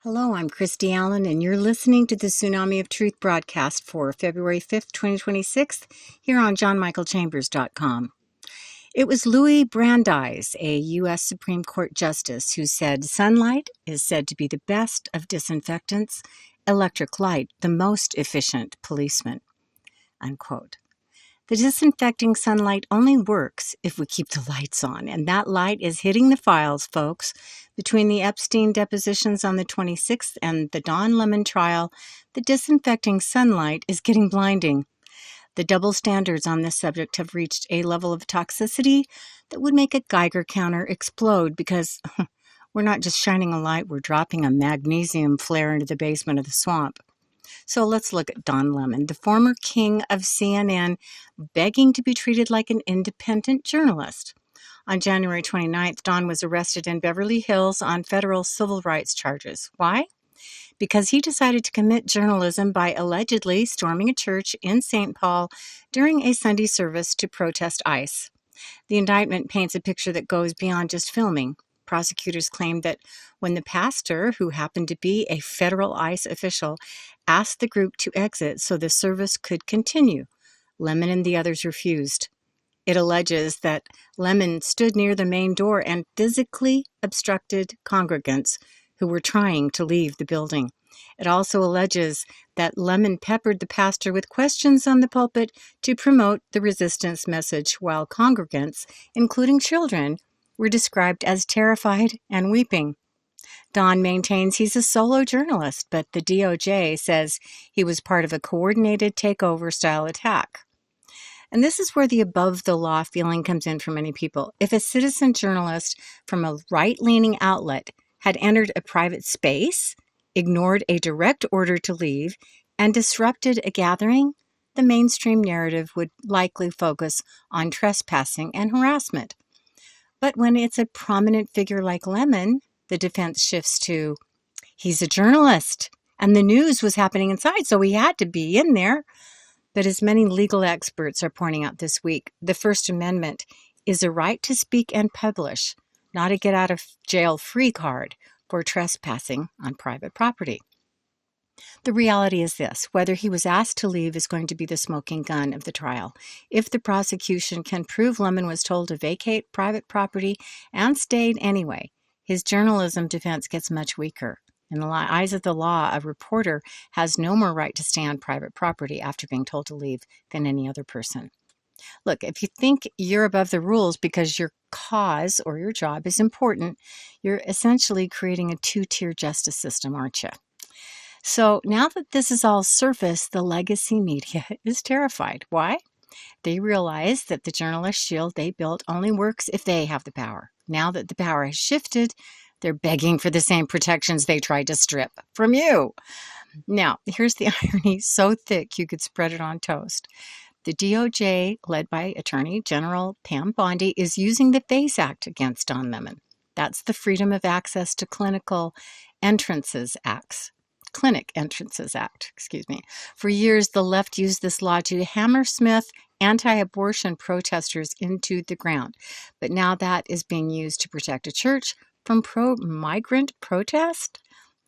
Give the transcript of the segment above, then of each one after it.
Hello, I'm Kristy Allen, and you're listening to the Tsunami of Truth broadcast for February 5th, 2026, here on johnmichaelchambers.com. It was Louis Brandeis, a U.S. Supreme Court justice, who said, "Sunlight is said to be the best of disinfectants, electric light the most efficient policeman," unquote. The disinfecting sunlight only works if we keep the lights on, and that light is hitting the files, folks. Between the Epstein depositions on the 26th and the Don Lemon trial, the disinfecting sunlight is getting blinding. The double standards on this subject have reached a level of toxicity that would make a Geiger counter explode because we're not just shining a light, we're dropping a magnesium flare into the basement of the swamp. So let's look at Don Lemon, the former king of CNN, begging to be treated like an independent journalist. On January 29th, Don was arrested in Beverly Hills on federal civil rights charges. Why? Because he decided to commit journalism by allegedly storming a church in St. Paul during a Sunday service to protest ICE. The indictment paints a picture that goes beyond just filming. Prosecutors claimed that when the pastor, who happened to be a federal ICE official, asked the group to exit so the service could continue, Lemon and the others refused. It alleges that Lemon stood near the main door and physically obstructed congregants who were trying to leave the building. It also alleges that Lemon peppered the pastor with questions on the pulpit to promote the resistance message, while congregants, including children, were described as terrified and weeping. Don maintains he's a solo journalist, but the DOJ says he was part of a coordinated takeover-style attack. And this is where the above-the-law feeling comes in for many people. If a citizen journalist from a right-leaning outlet had entered a private space, ignored a direct order to leave, and disrupted a gathering, the mainstream narrative would likely focus on trespassing and harassment. But when it's a prominent figure like Lemon, the defense shifts to, he's a journalist, and the news was happening inside, so he had to be in there. But as many legal experts are pointing out this week, the First Amendment is a right to speak and publish, not a get-out-of-jail-free card for trespassing on private property. The reality is this: whether he was asked to leave is going to be the smoking gun of the trial. If the prosecution can prove Lemon was told to vacate private property and stayed anyway, his journalism defense gets much weaker. In the eyes of the law, a reporter has no more right to stay on private property after being told to leave than any other person. Look, if you think you're above the rules because your cause or your job is important, you're essentially creating a two-tier justice system, aren't you? So now that this is all surfaced, the legacy media is terrified. Why? They realize that the journalist shield they built only works if they have the power. Now that the power has shifted, they're begging for the same protections they tried to strip from you. Now, here's the irony so thick you could spread it on toast. The DOJ, led by Attorney General Pam Bondi, is using the FACE Act against Don Lemon. That's the Freedom of Access to Clinic Entrances Act. For years, the left used this law to hammersmith anti-abortion protesters into the ground. But now that is being used to protect a church from pro-migrant protest?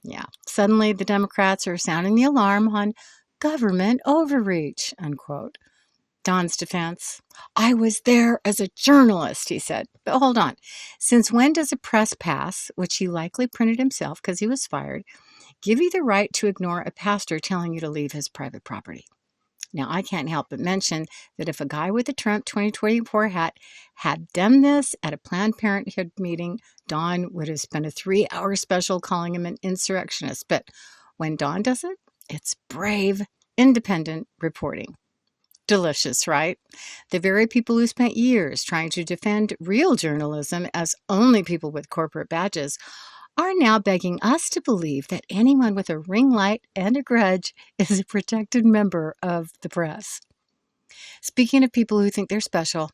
Yeah, suddenly the Democrats are sounding the alarm on government overreach, unquote. Don's defense: I was there as a journalist, he said. But hold on. Since when does a press pass, which he likely printed himself because he was fired, give you the right to ignore a pastor telling you to leave his private property? Now, I can't help but mention that if a guy with a Trump 2024 hat had done this at a Planned Parenthood meeting, Don would have spent a 3-hour special calling him an insurrectionist. But when Don does it, it's brave, independent reporting. Delicious, right? The very people who spent years trying to defend real journalism as only people with corporate badges are now begging us to believe that anyone with a ring light and a grudge is a protected member of the press. Speaking of people who think they're special,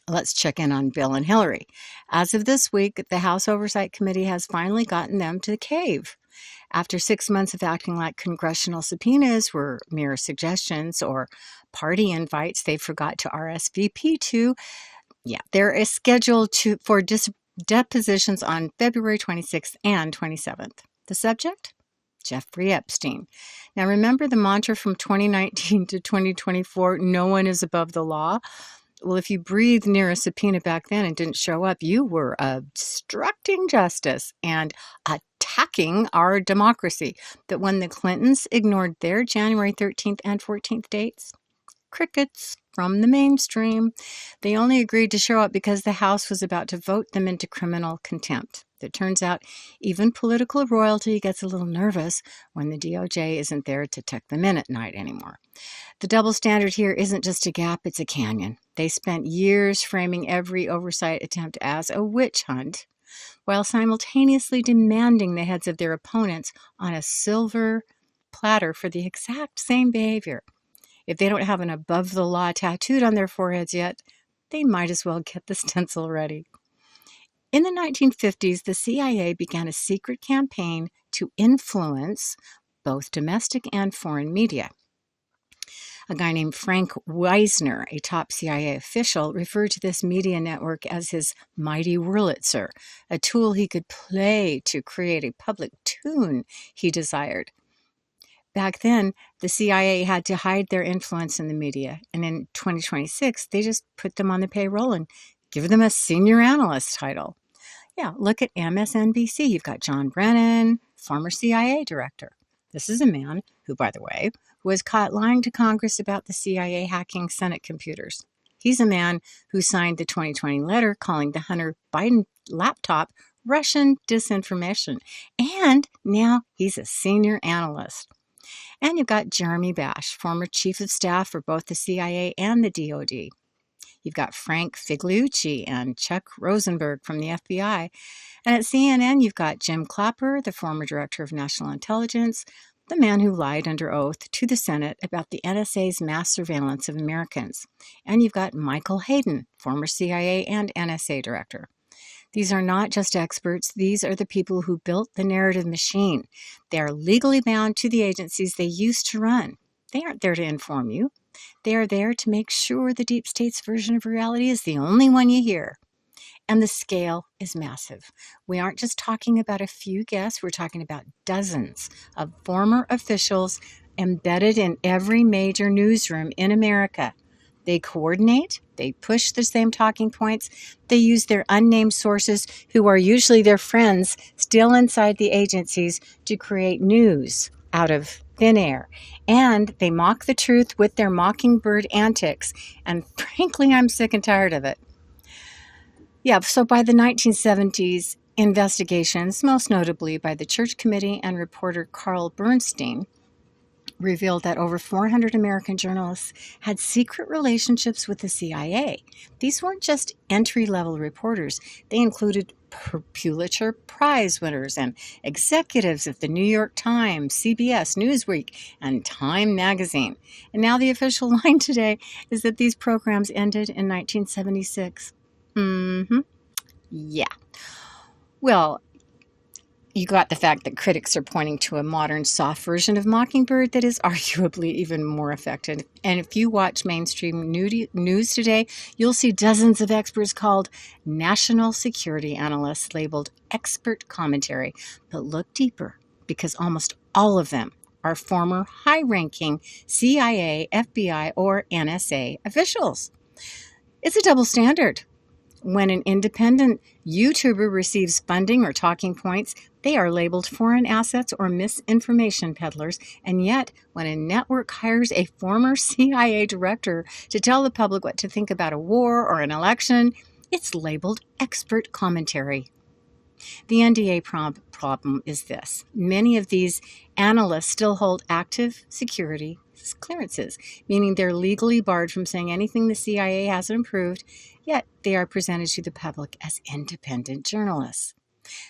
let's check in on Bill and Hillary. As of this week, the House Oversight Committee has finally gotten them to the cave. After 6 months of acting like congressional subpoenas were mere suggestions or party invites they forgot to RSVP to, they're scheduled for depositions on February 26th and 27th. The subject? Jeffrey Epstein. Now remember the mantra from 2019 to 2024, no one is above the law? Well, if you breathed near a subpoena back then and didn't show up, you were obstructing justice and attacking our democracy. But when the Clintons ignored their January 13th and 14th dates, crickets from the mainstream. They only agreed to show up because the House was about to vote them into criminal contempt. It turns out even political royalty gets a little nervous when the DOJ isn't there to tuck them in at night anymore. The double standard here isn't just a gap, it's a canyon. They spent years framing every oversight attempt as a witch hunt, while simultaneously demanding the heads of their opponents on a silver platter for the exact same behavior. If they don't have an above the law tattooed on their foreheads yet, they might as well get the stencil ready. In the 1950s, the CIA began a secret campaign to influence both domestic and foreign media. A guy named Frank Wisner, a top CIA official, referred to this media network as his mighty Wurlitzer, a tool he could play to create a public tune he desired. Back then, the CIA had to hide their influence in the media, and in 2026, they just put them on the payroll and give them a senior analyst title. Yeah, look at MSNBC. You've got John Brennan, former CIA director. This is a man who, by the way, was caught lying to Congress about the CIA hacking Senate computers. He's a man who signed the 2020 letter calling the Hunter Biden laptop Russian disinformation, and now he's a senior analyst. And you've got Jeremy Bash, former chief of staff for both the CIA and the DoD. You've got Frank Figliucci and Chuck Rosenberg from the FBI. And at CNN, you've got Jim Clapper, the former director of national intelligence, the man who lied under oath to the Senate about the NSA's mass surveillance of Americans. And you've got Michael Hayden, former CIA and NSA director. These are not just experts. These are the people who built the narrative machine. They are legally bound to the agencies they used to run. They aren't there to inform you. They are there to make sure the deep state's version of reality is the only one you hear. And the scale is massive. We aren't just talking about a few guests. We're talking about dozens of former officials embedded in every major newsroom in America. They coordinate, they push the same talking points, they use their unnamed sources, who are usually their friends, still inside the agencies, to create news out of thin air. And they mock the truth with their mockingbird antics. And frankly, I'm sick and tired of it. Yeah, so by the 1970s, investigations, most notably by the Church Committee and reporter Carl Bernstein, revealed that over 400 American journalists had secret relationships with the CIA. These weren't just entry-level reporters. They included Pulitzer Prize winners and executives of the New York Times, CBS, Newsweek, and Time magazine. And now the official line today is that these programs ended in 1976. Yeah. Well, you got the fact that critics are pointing to a modern soft version of Mockingbird that is arguably even more effective. And if you watch mainstream news today, you'll see dozens of experts called national security analysts labeled expert commentary. But look deeper, because almost all of them are former high-ranking CIA, FBI, or NSA officials. It's a double standard. When an independent YouTuber receives funding or talking points, they are labeled foreign assets or misinformation peddlers. And yet, when a network hires a former CIA director to tell the public what to think about a war or an election, it's labeled expert commentary. The NDA problem is this. Many of these analysts still hold active security clearances, meaning they're legally barred from saying anything the CIA hasn't approved, yet they are presented to the public as independent journalists.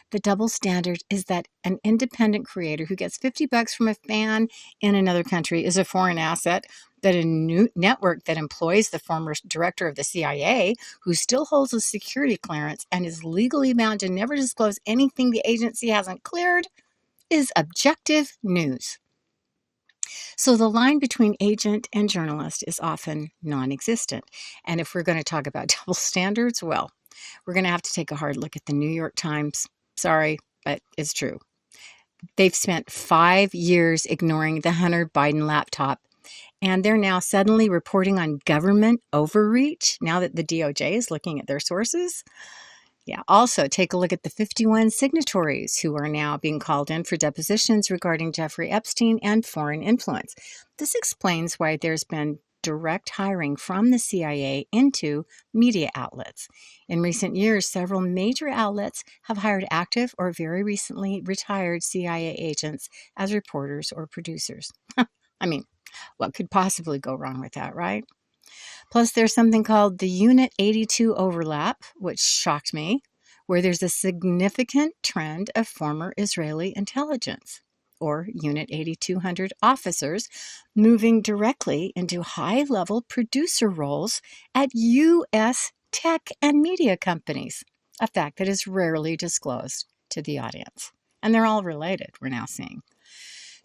The double standard is that an independent creator who gets $50 from a fan in another country is a foreign asset, that a new network that employs the former director of the CIA, who still holds a security clearance and is legally bound to never disclose anything the agency hasn't cleared, is objective news. So the line between agent and journalist is often non-existent. And if we're going to talk about double standards, well, we're going to have to take a hard look at the New York Times. Sorry, but it's true. They've spent 5 years ignoring the Hunter Biden laptop, and they're now suddenly reporting on government overreach now that the DOJ is looking at their sources. Yeah, also take a look at the 51 signatories who are now being called in for depositions regarding Jeffrey Epstein and foreign influence. This explains why there's been direct hiring from the CIA into media outlets. In recent years, several major outlets have hired active or very recently retired CIA agents as reporters or producers. I mean, what could possibly go wrong with that, right? Plus, there's something called the Unit 82 overlap, which shocked me, where there's a significant trend of former Israeli intelligence, or Unit 8200 officers, moving directly into high-level producer roles at U.S. tech and media companies, a fact that is rarely disclosed to the audience. And they're all related, we're now seeing.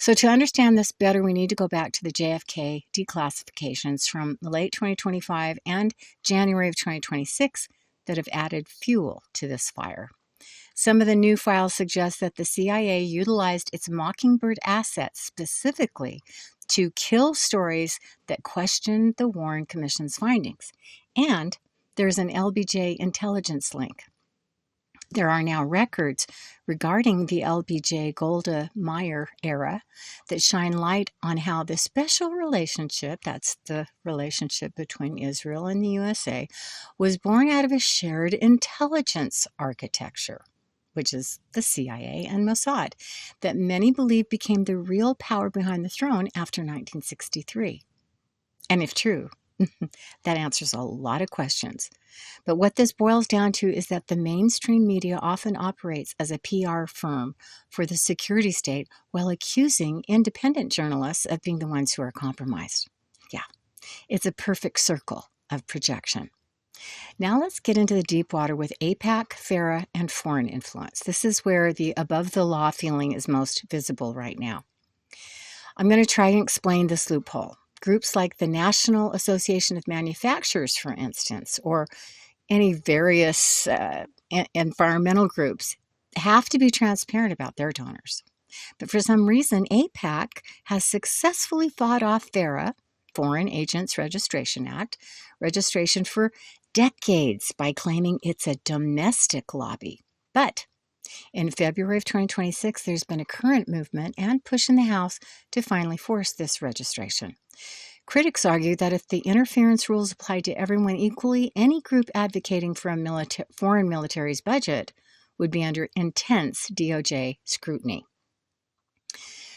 So to understand this better, we need to go back to the JFK declassifications from late 2025 and January of 2026 that have added fuel to this fire. Some of the new files suggest that the CIA utilized its Mockingbird assets specifically to kill stories that questioned the Warren Commission's findings. And there's an LBJ intelligence link. There are now records regarding the LBJ Golda Meir era that shine light on how the special relationship, that's the relationship between Israel and the USA, was born out of a shared intelligence architecture, which is the CIA and Mossad, that many believe became the real power behind the throne after 1963. And if true, that answers a lot of questions. But what this boils down to is that the mainstream media often operates as a PR firm for the security state while accusing independent journalists of being the ones who are compromised. Yeah, it's a perfect circle of projection. Now let's get into the deep water with AIPAC, FARA, and foreign influence. This is where the above-the-law feeling is most visible right now. I'm going to try and explain this loophole. Groups like the National Association of Manufacturers, for instance, or any various environmental groups have to be transparent about their donors. But for some reason, AIPAC has successfully fought off FARA, Foreign Agents Registration Act, registration for decades by claiming it's a domestic lobby. But in February of 2026, there's been a current movement and push in the House to finally force this registration. Critics argue that if the interference rules applied to everyone equally, any group advocating for a foreign military's budget would be under intense DOJ scrutiny.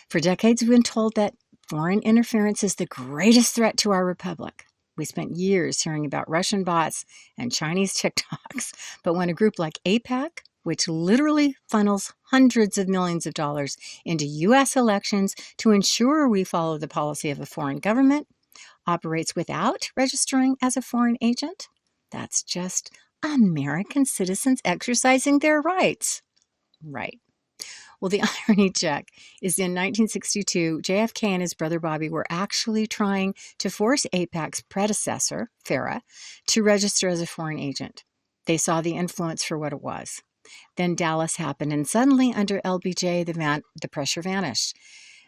For decades, we've been told that foreign interference is the greatest threat to our republic. We spent years hearing about Russian bots and Chinese TikToks, but when a group like AIPAC, which literally funnels hundreds of millions of dollars into U.S. elections to ensure we follow the policy of a foreign government, operates without registering as a foreign agent, that's just American citizens exercising their rights. Right. Well, the irony check is in 1962, JFK and his brother Bobby were actually trying to force AIPAC's predecessor, FARA, to register as a foreign agent. They saw the influence for what it was. Then Dallas happened, and suddenly under LBJ, the pressure vanished.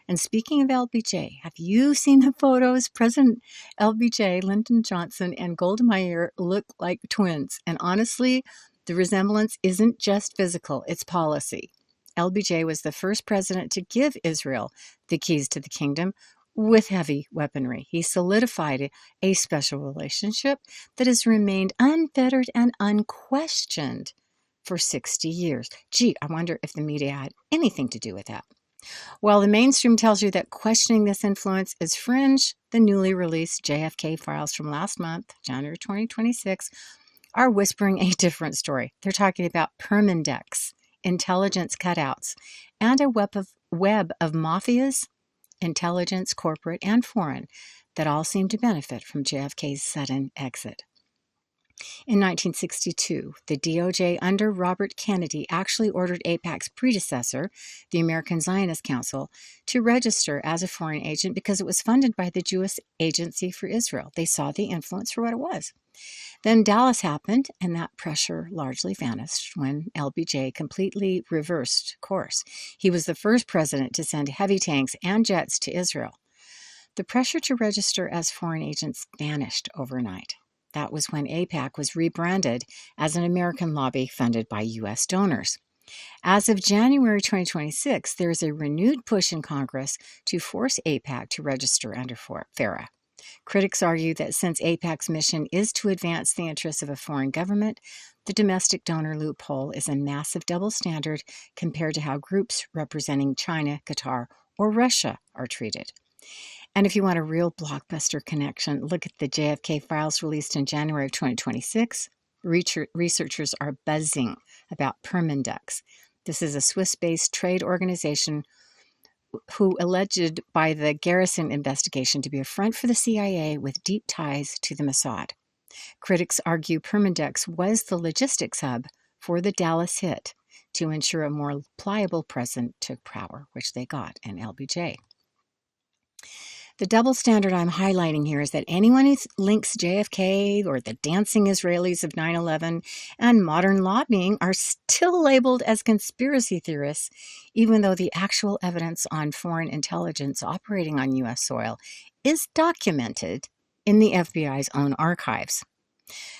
And speaking of LBJ, have you seen the photos? President LBJ, Lyndon Johnson, and Golda Meir look like twins. And honestly, the resemblance isn't just physical, it's policy. LBJ was the first president to give Israel the keys to the kingdom with heavy weaponry. He solidified a special relationship that has remained unfettered and unquestioned for 60 years. Gee, I wonder if the media had anything to do with that. While the mainstream tells you that questioning this influence is fringe, the newly released JFK files from last month, January 2026, are whispering a different story. They're talking about permindex, intelligence cutouts, and a web of mafias, intelligence, corporate, and foreign, that all seem to benefit from JFK's sudden exit. In 1962, the DOJ under Robert Kennedy actually ordered AIPAC's predecessor, the American Zionist Council, to register as a foreign agent because it was funded by the Jewish Agency for Israel. They saw the influence for what it was. Then Dallas happened, and that pressure largely vanished when LBJ completely reversed course. He was the first president to send heavy tanks and jets to Israel. The pressure to register as foreign agents vanished overnight. That was when AIPAC was rebranded as an American lobby funded by U.S. donors. As of January 2026, there is a renewed push in Congress to force AIPAC to register under FARA. Critics argue that since AIPAC's mission is to advance the interests of a foreign government, the domestic donor loophole is a massive double standard compared to how groups representing China, Qatar, or Russia are treated. And if you want a real blockbuster connection, look at the JFK files released in January of 2026. Researchers are buzzing about Permindex. This is a Swiss-based trade organization who alleged by the Garrison investigation to be a front for the CIA with deep ties to the Mossad. Critics argue Permindex was the logistics hub for the Dallas hit to ensure a more pliable president took power, which they got in LBJ. The double standard I'm highlighting here is that anyone who links JFK or the dancing Israelis of 9/11 and modern lobbying are still labeled as conspiracy theorists, even though the actual evidence on foreign intelligence operating on U.S. soil is documented in the FBI's own archives.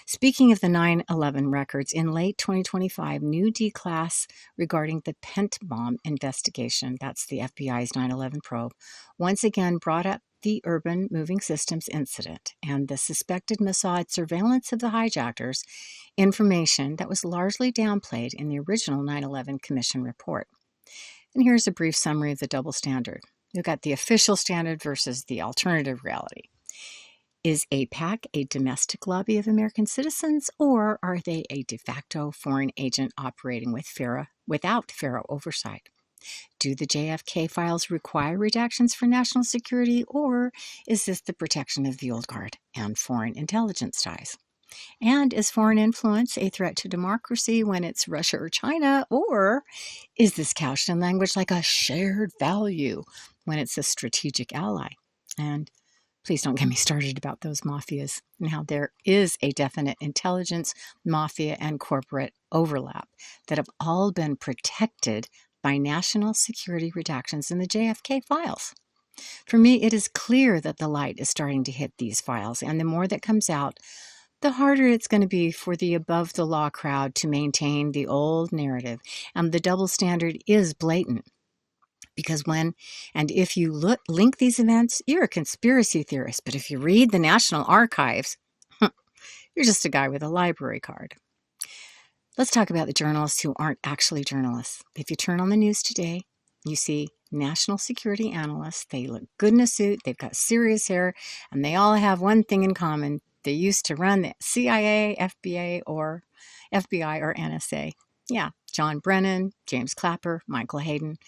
Speaking of the 9/11 records, in late 2025, new D-class regarding the Pent bomb investigation, that's the FBI's 9/11 probe, once again brought up the urban moving systems incident and the suspected Mossad surveillance of the hijackers, information that was largely downplayed in the original 9/11 Commission report. And here's a brief summary of the double standard. We've got the official standard versus the alternative reality. Is AIPAC a domestic lobby of American citizens, or are they a de facto foreign agent operating without FARA oversight? Do the JFK files require redactions for national security, or is this the protection of the old guard and foreign intelligence ties? And is foreign influence a threat to democracy when it's Russia or China, or is this couched in language like a shared value when it's a strategic ally? And please don't get me started about those mafias and how there is a definite intelligence, mafia, and corporate overlap that have all been protected by national security redactions in the JFK files. For me, it is clear that the light is starting to hit these files, and the more that comes out, the harder it's going to be for the above-the-law crowd to maintain the old narrative, and the double standard is blatant. Because when and if you link these events, you're a conspiracy theorist. But if you read the National Archives, you're just a guy with a library card. Let's talk about the journalists who aren't actually journalists. If you turn on the news today, you see national security analysts. They look good in a suit, they've got serious hair, and they all have one thing in common. They used to run the CIA, FBI, or NSA. Yeah, John Brennan, James Clapper, Michael Hayden.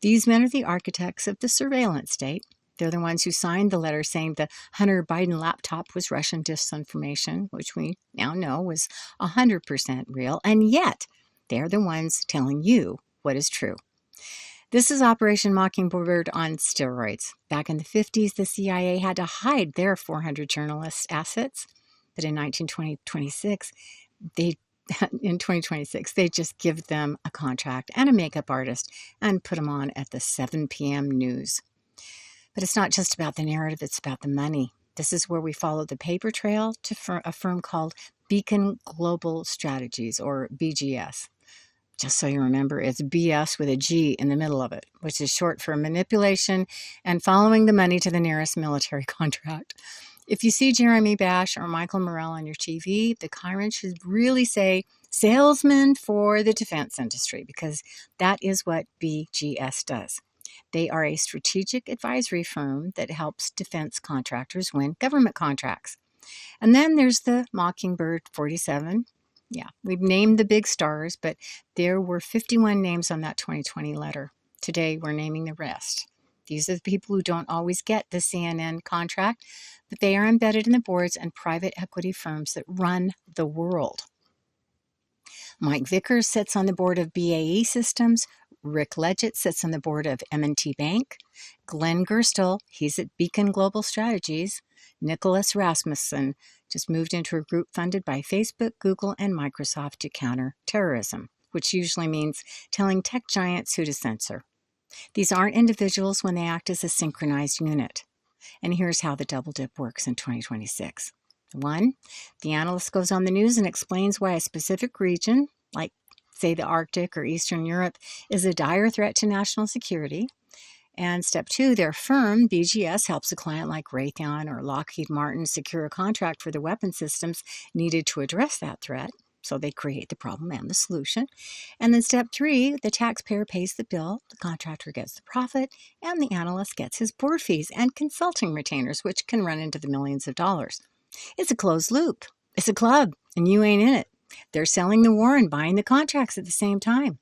These men are the architects of the surveillance state. They're the ones who signed the letter saying the Hunter Biden laptop was Russian disinformation, which we now know was 100% real. And yet, they're the ones telling you what is true. This is Operation Mockingbird on steroids. Back in the 50s, the CIA had to hide their 400 journalist assets. But in 2026, they just give them a contract and a makeup artist and put them on at the 7 p.m. news. But it's not just about the narrative, it's about the money. This is where we follow the paper trail to a firm called Beacon Global Strategies, or BGS. Just so you remember, it's BS with a G in the middle of it, which is short for manipulation and following the money to the nearest military contract. If you see Jeremy Bash or Michael Morrell on your TV, the Chiron should really say salesman for the defense industry, because that is what BGS does. They are a strategic advisory firm that helps defense contractors win government contracts. And then there's the Mockingbird 47. Yeah, we've named the big stars, but there were 51 names on that 2020 letter. Today, we're naming the rest. These are the people who don't always get the CNN contract, but they are embedded in the boards and private equity firms that run the world. Mike Vickers sits on the board of BAE Systems. Rick Leggett sits on the board of M&T Bank. Glenn Gerstle, he's at Beacon Global Strategies. Nicholas Rasmussen just moved into a group funded by Facebook, Google, and Microsoft to counter terrorism, which usually means telling tech giants who to censor. These aren't individuals when they act as a synchronized unit. And here's how the double dip works in 2026. 1, the analyst goes on the news and explains why a specific region, like say the Arctic or Eastern Europe, is a dire threat to national security. And step 2, their firm, BGS, helps a client like Raytheon or Lockheed Martin secure a contract for the weapon systems needed to address that threat. So they create the problem and the solution. And then step 3, the taxpayer pays the bill, the contractor gets the profit, and the analyst gets his board fees and consulting retainers, which can run into the millions of dollars. It's a closed loop. It's a club, and you ain't in it. They're selling the war and buying the contracts at the same time.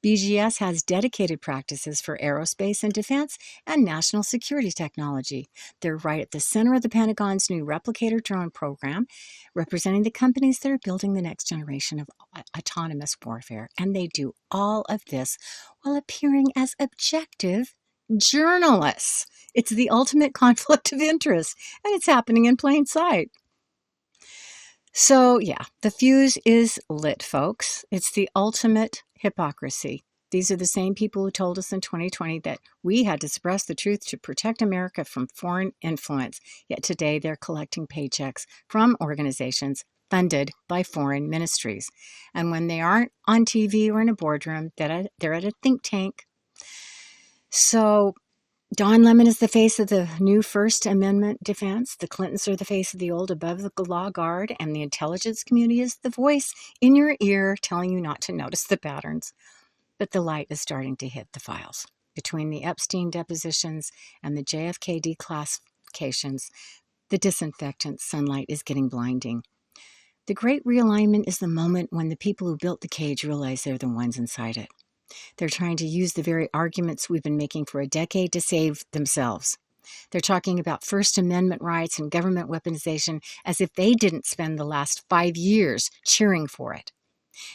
BGS has dedicated practices for aerospace and defense and national security technology. They're right at the center of the Pentagon's new replicator drone program, representing the companies that are building the next generation of autonomous warfare. And they do all of this while appearing as objective journalists. It's the ultimate conflict of interest, and it's happening in plain sight. So, yeah, the fuse is lit, folks. It's the ultimate hypocrisy. These are the same people who told us in 2020 that we had to suppress the truth to protect America from foreign influence. Yet today they're collecting paychecks from organizations funded by foreign ministries. And when they aren't on TV or in a boardroom, they're at a think tank. So Don Lemon is the face of the new First Amendment defense. The Clintons are the face of the old above the law guard, and the intelligence community is the voice in your ear telling you not to notice the patterns. But the light is starting to hit the files. Between the Epstein depositions and the JFK declassifications, the disinfectant sunlight is getting blinding. The great realignment is the moment when the people who built the cage realize they're the ones inside it. They're trying to use the very arguments we've been making for a decade to save themselves. They're talking about First Amendment rights and government weaponization as if they didn't spend the last 5 years cheering for it.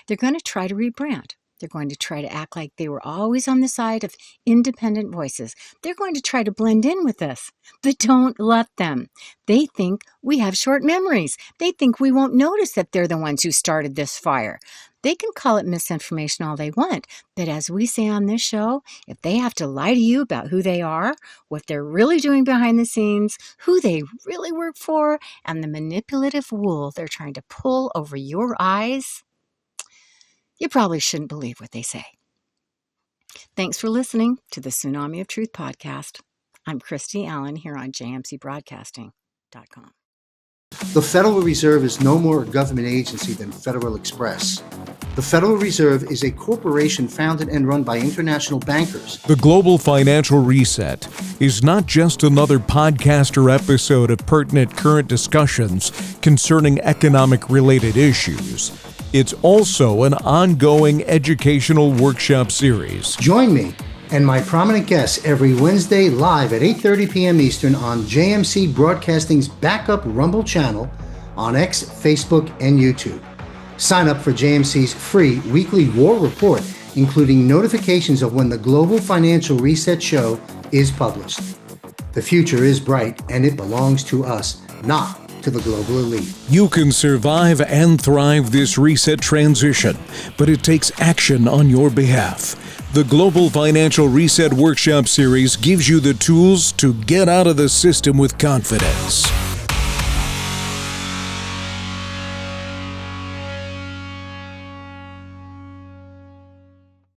They're going to try to rebrand. They're going to try to act like they were always on the side of independent voices. They're going to try to blend in with us, but don't let them. They think we have short memories. They think we won't notice that they're the ones who started this fire. They can call it misinformation all they want, but as we say on this show, if they have to lie to you about who they are, what they're really doing behind the scenes, who they really work for, and the manipulative wool they're trying to pull over your eyes, you probably shouldn't believe what they say. Thanks for listening to the Tsunami of Truth podcast. I'm Kristy Allen here on jmcbroadcasting.com. The Federal Reserve is no more a government agency than Federal Express. The Federal Reserve is a corporation founded and run by international bankers. The Global Financial Reset is not just another podcast or episode of pertinent current discussions concerning economic-related issues. It's also an ongoing educational workshop series. Join me and my prominent guests every Wednesday live at 8:30 p.m. Eastern on JMC Broadcasting's backup Rumble channel on X, Facebook, and YouTube. Sign up for JMC's free weekly war report, including notifications of when the Global Financial Reset show is published. The future is bright, and it belongs to us, not to the global elite. You can survive and thrive this reset transition, but it takes action on your behalf. The Global Financial Reset Workshop Series gives you the tools to get out of the system with confidence.